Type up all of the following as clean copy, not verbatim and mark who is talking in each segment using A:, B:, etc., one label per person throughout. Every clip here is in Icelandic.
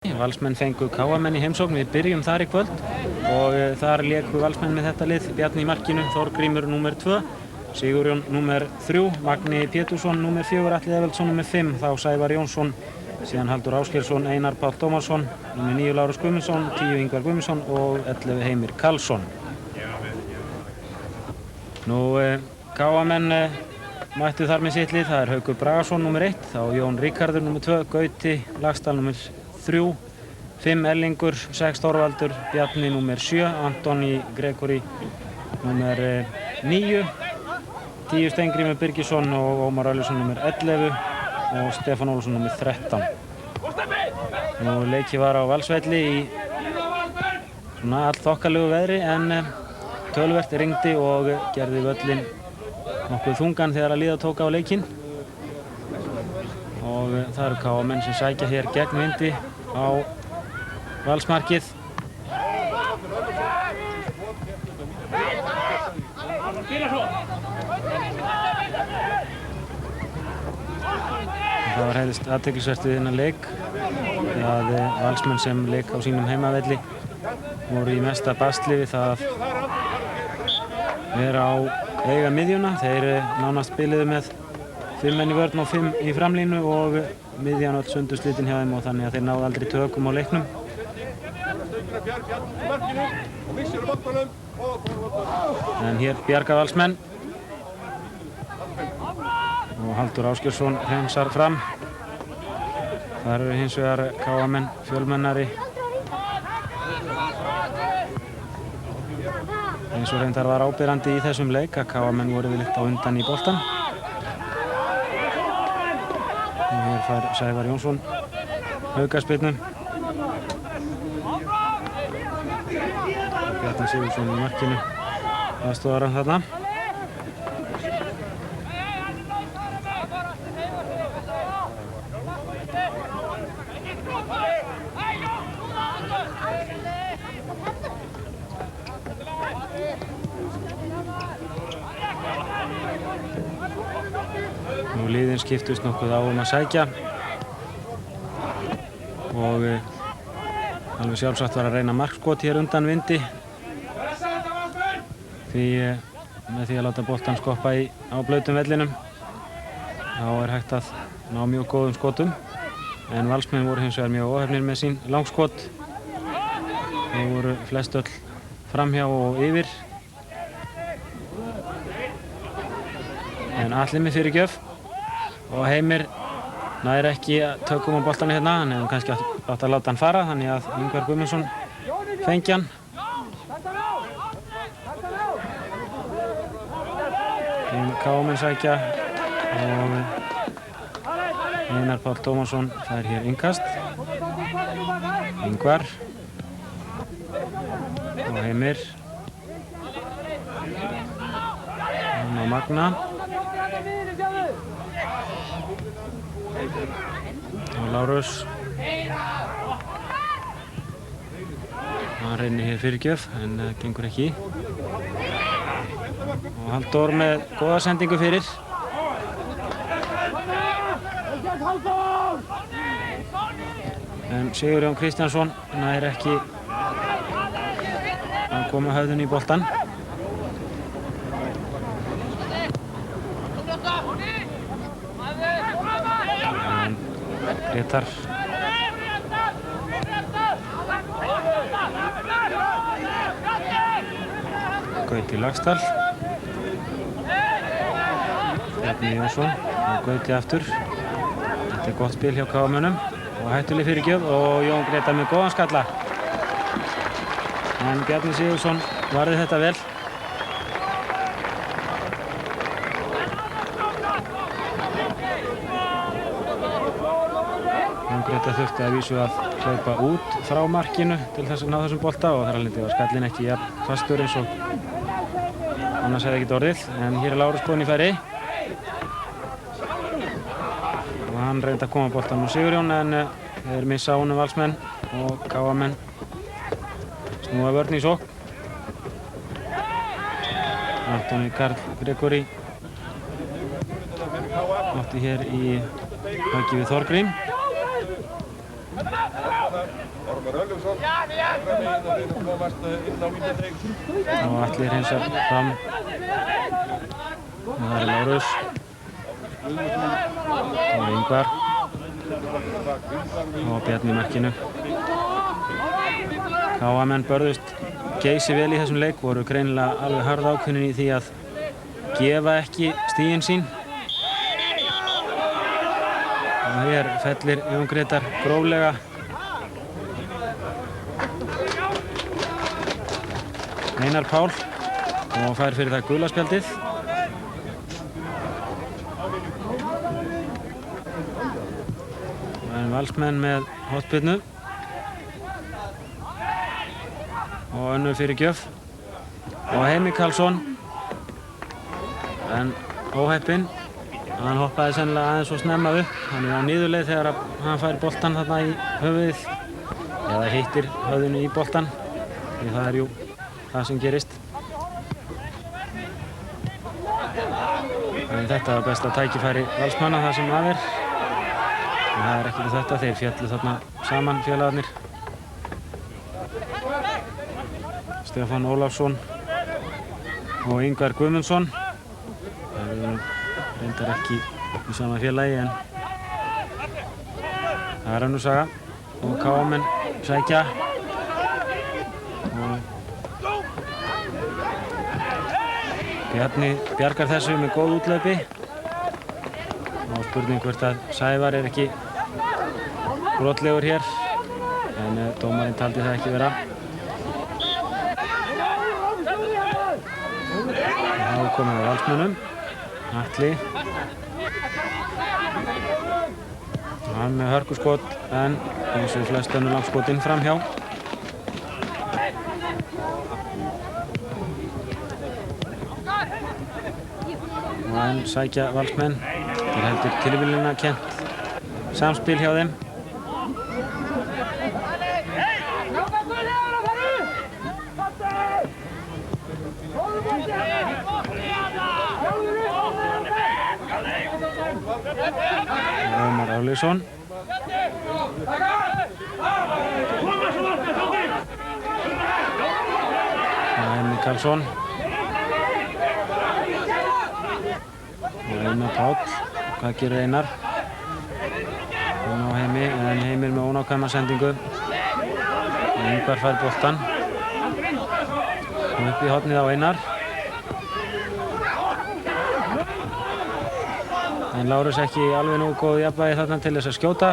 A: Valsmenn fengu KM í heimsókn, við byrjum þar í kvöld og þar léku Valsmenn með þetta lið, Bjarni í markinu, Þorgrímur númer 2, Sigurjón númer 3, Magni Pétursson númer 4, Atli Evaldsson númer 5, þá Sævar Jónsson, síðan Halldór Ásgeirsson, Einar Páll Tómasson, númer 9 Lárus Guðmundsson, 10 Ingvar Guðmundsson og 11 Heimir Karlsson. Nú KM mættu þar með sitt lið, það er Haukur Bragason númer 1, þá Jón Ríkharður númer 2, Gauti Laxdal númer 3, 5 Erlingur, 6 Þorvaldur, Bjarni númer 7, Antoni Gregori númer 9, 10 Steingrímur Birgisson og Ómar Örlygsson númer 11 og Stefán Ólafsson númer 13. Nú leikið var á Valsvelli í svona allþokkalegu veðri en töluvert rigndi og gerði völlinn nokkuð þungan þegar að líða tók á leikinn. Og það eru KM sem sækja hér gegn vindi á Valsmarkið. Það var heiðist athyglisvert við þennan leik að Valsmenn sem leik á sínum heimavelli voru í mesta basli við það að vera á eiga miðjuna. Þeir nánast spiluðu með 5 menn í vörn og 5 í framlínu og miðjan öll sundurslitin hjá þeim og þannig að þeir náðu aldrei tökum á leiknum. En hér bjarga Valsmenn og Halldór Ásgeirsson hreinsar fram. Þar eru hins vegar KM fjölmennari. Eins og reyndar var áberandi í þessum leik að KM voru yfirleitt á undan í boltan. Og hér fær Sævar Jónsson aukaspyrnu. Bjarni Sigurðsson í markinu aðstoðar hann þarna. Nú liðin skiptust nokkuð á að sækja og alveg sjálfsagt var að reyna markskot hér undan vindi því með því að láta boltann skoppa á blautum vellinum þá er hægt að ná mjög góðum skotum en Valsmenn voru hins vegar mjög óheppnir með sín langskot. Þeir voru flest öll framhjá og yfir en Atli með fyrirgjöf og Heimir nær ekki tökum á boltanum hérna, hann hefði kannski átt að láta hann fara þannig að Ingvar Guðmundsson fengi hann. KM sækja og Einar Páll Tómasson fær hér innkast. Ingvar og Heimir og Magna og Lárus. Hann reynir hér fyrirgjöf en það gengur ekki. Og Halldór með góða sendingu fyrir. En Sigurjón Kristjánsson nær ekki að koma höfðun í boltan. Grétar Gauti Laxdal, Bjarni Jónsson og Gauti aftur. Þetta er gott spil hjá KM-unum og hættuleg fyrirgjöf og Jón Grétar með góðan skalla. En Bjarni Sigurðsson varði þetta vel. Þetta þurfti að vísu að hlaupa út frá markinu til þess að ná þessum bolta og þar alveg var skallinn ekki jafn fastur eins og annars hefði ekkert orðið. En hér er Lárus kominn í færi og hann reyndi að koma boltanum á Sigurjón en þeir missa á honum Valsmenn og KM snúa vörn í sókn. Antoni Gregori átti hér í höggi við Þorgrím. Og Atli hreinsar fram. Það er Lárus. Og Ingvar. Og Bjarni í markinu. KA-menn börðust geysi vel í þessum leik, voru greinilega alveg harðákveðnir í því að gefa ekki stigin sín. Og hér fellir Jón Grétar gróflega. Einar Pál og fær fyrir það gula spjaldið. Það er Valsmenn með hornspyrnu. Og önnur fyrir gjöf. Og Heimir Karlsson. En óheppinn. Hann hoppaði sennilega aðeins og snemma upp. Hann er á niðurleið þegar hann fær boltan þarna í höfuðið. Eða hittir höfðinu í boltan. Því það er jú það sem gerist. En þetta var besta tækifæri Valsmanna það sem af er. En það er ekki þetta, þeir féllu þarna saman félagarnir. Stefán Ólafsson og Ingvar Guðmundsson. Það eru reyndar ekki í sama félagi en það er önnur saga. Og KA-menn sækja. Bjarni bjargar þessu með góð útlaupi. Og spurning hvort að Sævar er ekki brotlegur hér. En dómarinn taldi það ekki vera. Þá komum við Valsmönnum. Atli. Hann með hörkuskot en eins og flest önnur langskotinn framhjá. Og enn sækja Valsmenn. Þeir heldur tilviljunina kennt samspil hjá þeim. Ómar Árleifsson. Heimir Karlsson. Og Einar Páll. Hvað gerir Einar? Hún á Heimi, en Heimir með ónákvæma sendingu. Ingvar fær boltan. Og upp í hornið á Einar. En Lárus ekki alveg nógu góð jafnvægi þarna til þess að skjóta.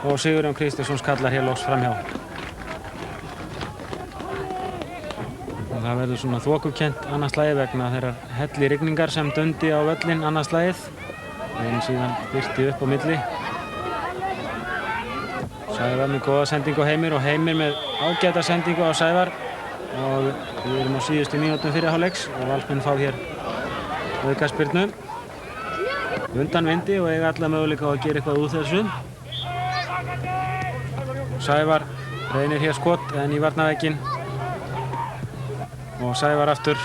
A: Og Sigurjón Kristjánsson skallar hér loks framhjá. Og það verður svona þokukennt annað slagið vegna þeirrar hellirigningar sem dundi á völlinn annað slagið. En síðan birti upp á milli. Sævar með góða sendingu á Heimir og Heimir með ágæta sendingu á Sævar. Og við erum á síðustu mínútum fyrir hálfleiks og Valsmenn fá hér aukaspyrnu. Undan vindi og eiga alla möguleika á að gera eitthvað úr þessu. Sævar reynir hér skot en í varnarvegginn. Og Sævar aftur.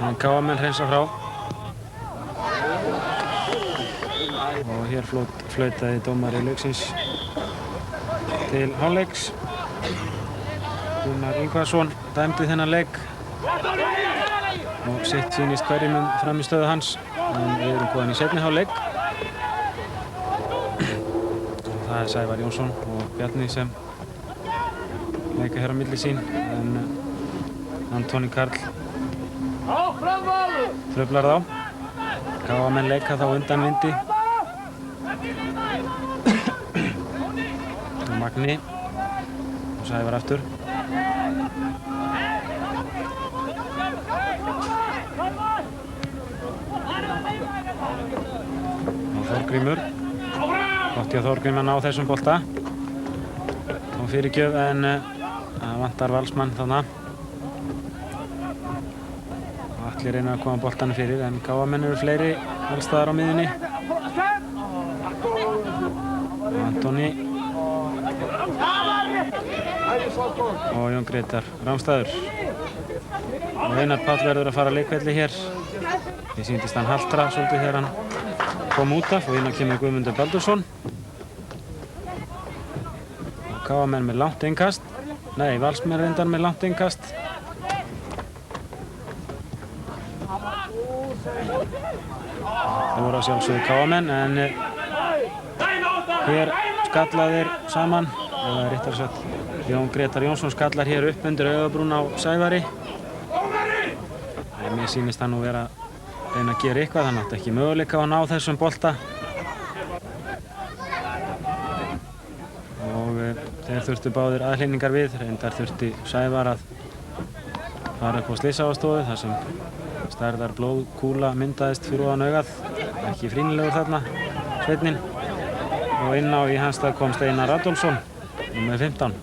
A: En KA-menn hreinsa frá. Og hér flautaði dómari leiksins til hálfleiks. Gunnar Ingvarsson dæmdi þennan leik. Og sitt sýnist hverjum framistöðu hans. En við erum komin í seinni hálfleik. Það er Sævar Jónsson og Bjarni sem leika hér á milli sín. En Antoni Karl truflar þá. KA-menn leika þá undan vindi. Og Magni og Sævar aftur. Og Þorgrímur. Gott hjá Þorgrím að ná þessum bolta. Og fyrirgjöf en það vantar Valsmann þarna. Atli reynir að koma boltanum fyrir en KA-menn eru fleiri alls staðar á miðjunni. Antoni. Og Jón Grétar Rámstaður. Og Einar Páll verður að fara leikvelli hér. Ég sýndist hann haltra svolítið þegar hann kom út af og hérna kemur Guðmundur Baldursson. KM með langt innkast. Nei, Valsmenn reyndar með langt innkast. Það voru að sjálfsögðu KM en hér skallaðir saman. Eða réttar sagt, Jón Grétar Jónsson skallar hér upp undir augabrún á Sævari. Mér sýnist hann nú vera að reyna að gera eitthvað, hann átti ekki möguleika á að ná þessum bolta. Og þeir þurftu báðir aðhlynningar við, reyndar þurfti Sævar að fara upp á slysaðstofu þar sem stærðar blóðkúla myndaðist fyrir ofan augað, ekki frínilegur þarna, Sveinninn. Og inn á í hans stað kom Steinar Adolfsson, númer 15.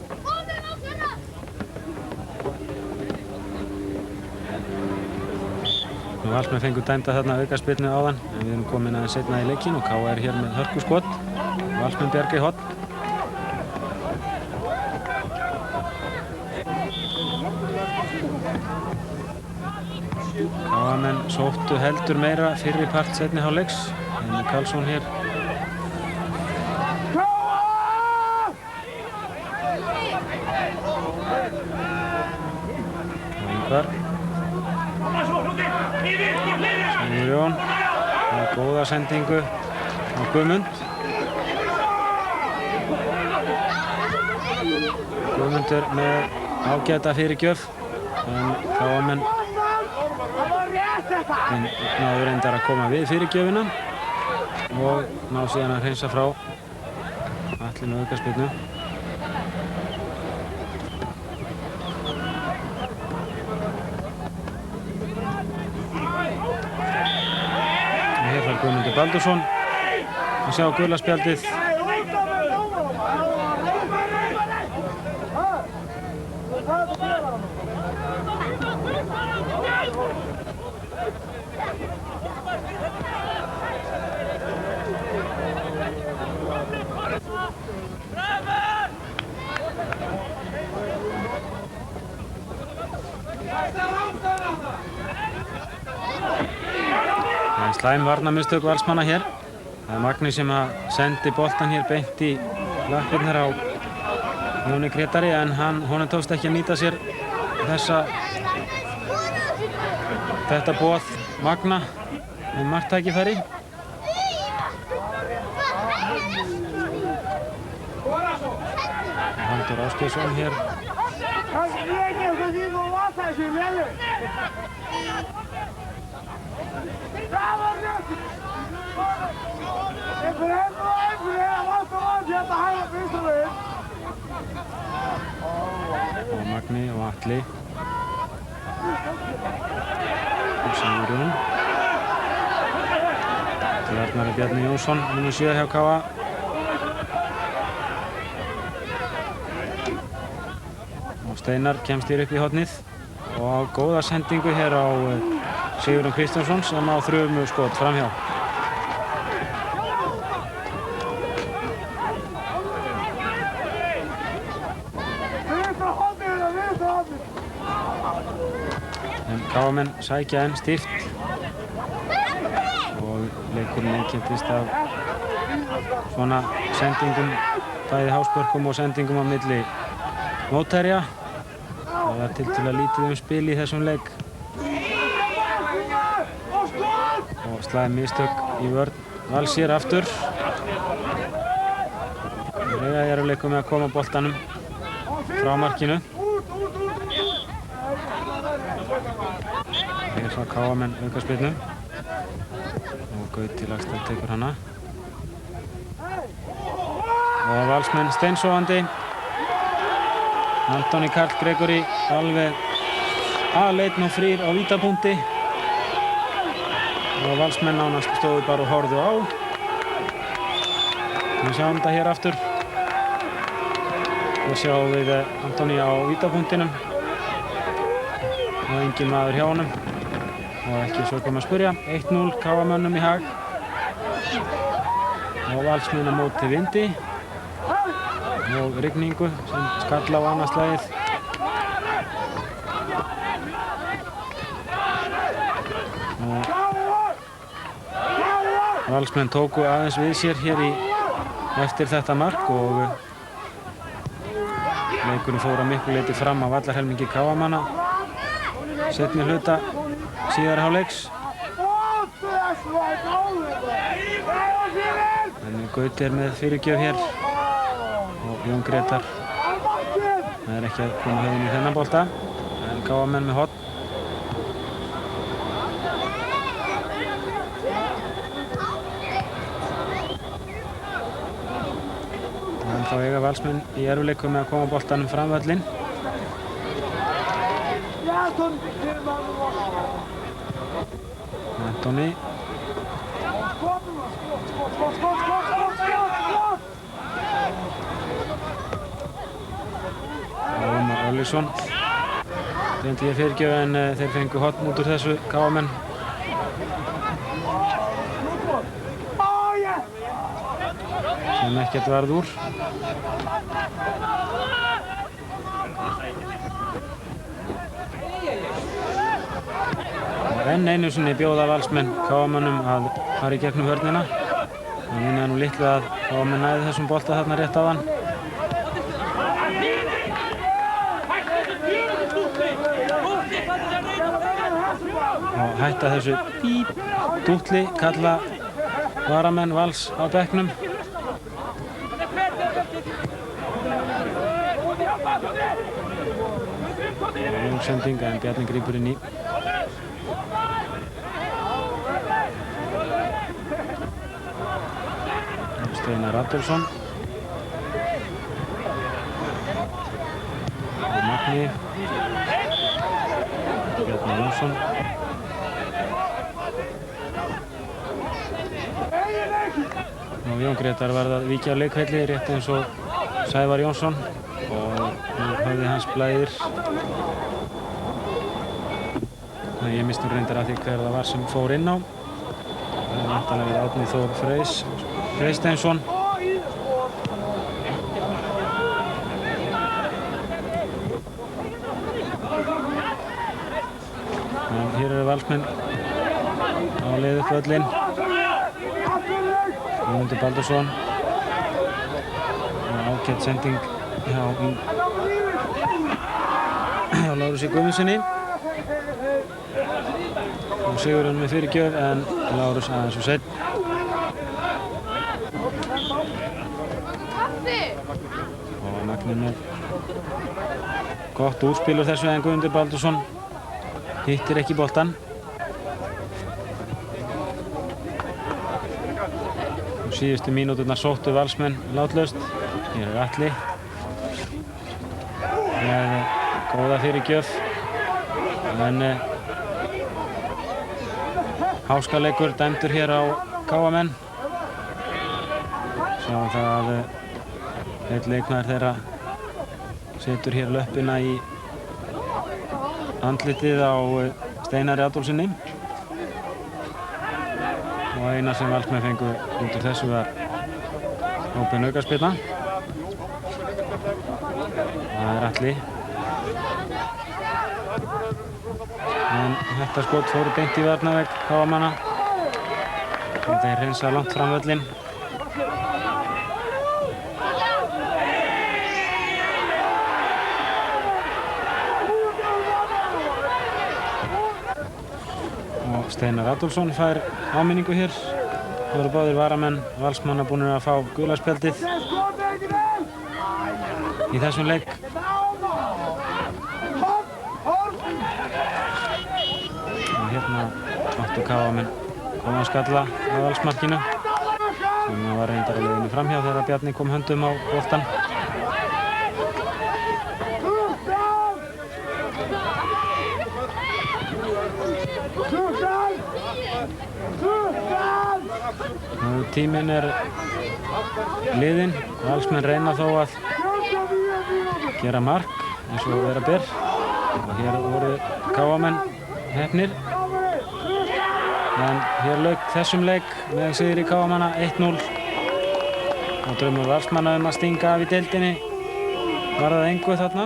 A: Valsmenn fengu dæmda þarna aukaspyrnu áðan, en við erum komin aðeins seinna í leikinn og KR hér með hörkuskot. Valsmenn bjarga í horn. KR-menn sóttu heldur meira fyrri part seinni hálfleiks. Emil Karlsson hér. Og Ingvar. Sigurjón með góða sendingu á Guðmund. Guðmundur með ágæta fyrirgjöf en KM-menn náðu reyndar að koma við fyrirgjöfina og ná síðan að hreinsa frá Atli með aukaspyrnu. Guðmundur Baldursson að sjá gula spjaldið. Slæm varnarmistök Valsmanna hér. Það er Magni sem að sendi boltan hér beint í lappirnar á Jóni Grétari en honum tókst ekki að nýta sér þetta boð Magna með marktækifæri. Halldór Ásgeirsson hér. Og Magni og Atli og Sigurjón til Arnari Bjarni Jónsson númer 7 hjá KA. Og Steinar kemst hér upp í hornið og góða sendingu hér á Sigurjón Kristjánsson sem á þrumu skot framhjá. En KM-menn sækja enn stíft og leikurinn einkennist af svona sendingum, bæði háspörkum og sendingum á milli mótherja. Það var tiltölulega lítið spil í þessum leik. Og slæm mistök í vörn Vals hér aftur. Þeir eru leikum með að koma boltanum frá markinu. Þeir fá KM-menn aukaspyrnu og Gauti Lagstad tekur hana. Og Valsmenn steinsofandi. Antoni Karl Gregory alveg aleinn og frýr á vítapunkti. Og Valsmenn nánast stóðu bara og horfðu á. Við sjáum þetta hér aftur. Og sjáum við Antoni á vítapunktinum. Og engin maður hjá honum. Og ekki svo komið að spyrja. 1-0 KM-mönnum í hag. Og Valsmenn á móti vindi. Og rigningu sem skall á annað slagið. Valsmenn tóku aðeins við sér hér eftir þetta mark og Leikurinn fór að miklu leyti fram á vallarhelmingi KM-manna seinni hluta síðari hálfleiks. En Gauti með fyrirgjöf hér og Jón Grétar ekki að koma höfðinu í þennan bolta. En KM-menn með horn. En þá eiga Valsmenn í erfiðleikum með að koma boltanum fram völlinn. Antoni. Ómar Örlygsson. Reyndi ég fyrirgjöf en þeir fengu horn út úr þessu KM-menn. Sem ekkert varð úr. Og enn einu sinni bjóða Valsmenn KM-mönnum að fara í gegnum vörnina. Það munaði nú litlu að KM-menn næði þessum bolta þarna rétt áðan. Og hætta þessu dútli, kalla varamenn Vals á bekknum. Sending en Bjarni grípur inn í. Steinar Adolfsson. Og Magni. Bjarni Jónsson. Og Jón Grétar varð að víkja á leikvelli rétt eins og Sævar Jónsson og nú höfði hans blæðir. Ég misti reyndar að því hver það var sem fór inn á. Það er væntanlega verið Árni Þór Freysteinsson. En hér eru Valsmenn á leið upp völlinn. Guðmundur Baldursson. Ágæt sending hjá Lárusi Guðmundssoni. Og Sigurjón með fyrirgjöf en Lárus aðeins og seinn. Og Magni með gott úrspil úr þessu en Guðmundur Baldursson hittir ekki boltann. Og síðustu mínúturnar sóttu Valsmenn látlaust. Hér er Atli með góða fyrirgjöf. En háskaleikur dæmdur hér á KM-menn. Sjáum það að einn leikmaður þeirra setur hér löppina í andlitið á Steinari Adolfssoni. Og eina sem Valsmenn fengu út úr þessu var opin aukaspyrna. Það er Atli. En þetta skot fóru beint í varnarvegg KM-manna. Og þeir hreinsa langt fram völlinn. Og Steinar Adolfsson fær áminningu hér. Það voru báðir varamenn Valsmanna búnir að fá gula spjaldið í þessum leik. Hérna áttu KM-menn koma að skalla á Valsmarkinu sem var reyndar á leiðinni framhjá þegar Bjarni kom höndum á boltann. Tíminn er liðinn. Valsmenn reyna þó að gera mark eins og vera ber. Og hér voru KM-menn heppnir. En hér lauk þessum leik með sigri KM-manna 1-0. Og draumur Valsmanna að stinga af í deildinni var það engu þarna.